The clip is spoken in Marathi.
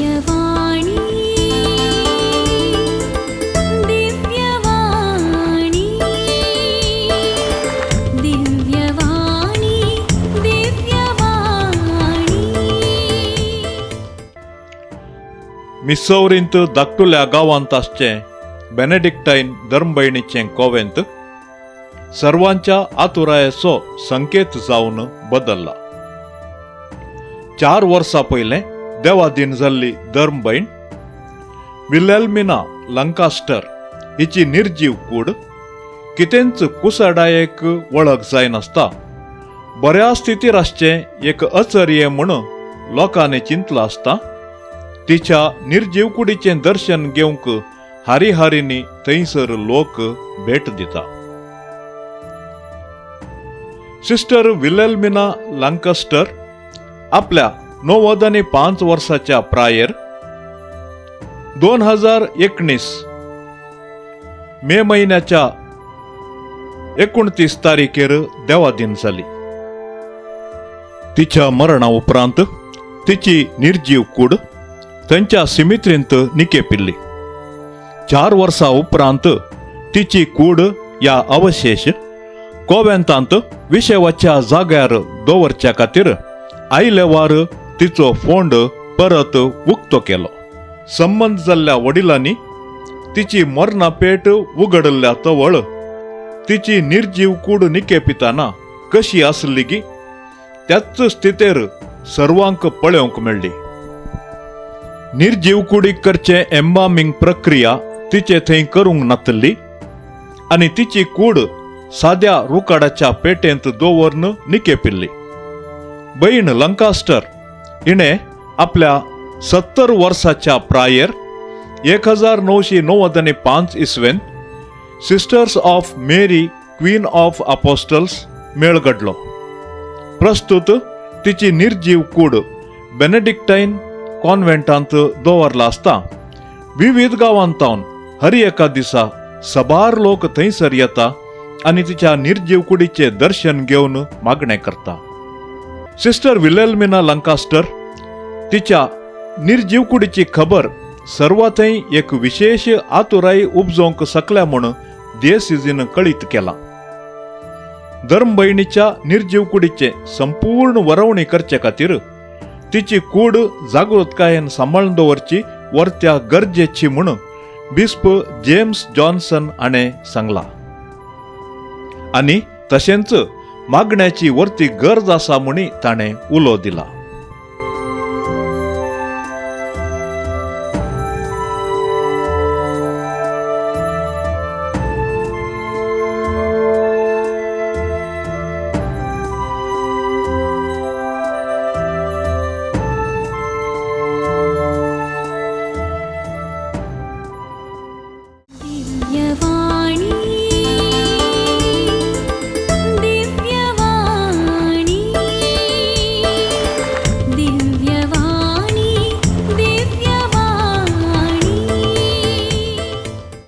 दिव्यवाणी दिव्यवाणी दिव्यवाणी दिव्यवाणी. मिसौरींत धाकटुल्या गांवांत आसचें बेनेडिक्टाइन धर्मभयणीचें कॉवेंत सर्वांच्या आतुरायेचो संकेत जावन बदल्ला. 4 वर्सां पयलें देवाधीन जाल्ली धर्मभयण विल्हेल्मिना लंकास्टर हिची निर्जीव कूड कितेंच कुसडायेक वळख जायनासता बऱ्या स्थितीर आसचें एक अचर्ये म्हूण लोकांनी चिंतलां आसता तिच्या निर्जीव कुडीचें दर्शन घेवंक हारी थंयसर लोक भेट दिता. सिस्टर विल्हेल्मिना लांकास्टर आपल्या 95 वर्साच्या प्रायेर 2019 मे म्हयन्याच्या 29 तारीखेर देवाधीन जाली. तिच्या मरणा उपरांत तिची निर्जीव कूड थंयच्या सिमित्रींत निकेपिल्ली. 4 वर्सां उपरांत तिची कूड या अवशेष कॉवेंतांत विशेवाच्या जाग्यार दवरच्या खातीर आयले वार तिचो फोंड परत उक्तो केलो. संबंद जाल्ल्या वडिलांनी तिची मरणापेट उगडल्या तवळ तिची निर्जीव कूड निकेपिताना कशी आसली की त्याच स्थितीर सर्वांक पळोवंक मेळ्ळी. निर्जीव कुडीक करचे एम्बामिंग प्रक्रिया तिचे थंय करूंक नातली आनी तिची कूड साद्या रुकाडाच्या पेटेंत दवरून निकेपिल्ली. भयण लंकास्टर हिणे आपल्या 70 वर्साच्या प्रायेर 1995 इसवेंत sisters of Mary queen of apostles मेळगडलो. प्रस्तुत तिची निर्जीव कूड बेनेडिक्टाइन कॉन्व्हेंटांत दवरला आसता विविध गांवांतावन हर एका दिसा सबार लोक थंयसर येता आनी तिच्या निर्जीव कुडीचे दर्शन घेवन मागणें करता. सिस्टर विल्हेल्मिना लंकास्टर तिच्या निर्जीव कुडीची खबर सर्व थंय एक विशेष आतुराई उपजोवंक शकल्या म्हूण दियेसिजीन कळीत केला. धर्मभयणीच्या निर्जीव कुडीचे संपूर्ण वरवणी करचे खातीर तिची कूड जागृतकायेन सांबाळून दवरची वर्त्या गरजेची म्हूण बिस्प जेम्स जॉन्सन हाणें सांगला. आनी तशेंच मागण्याची वर्ती गरज आसा म्हूण ताणें उलो दिला.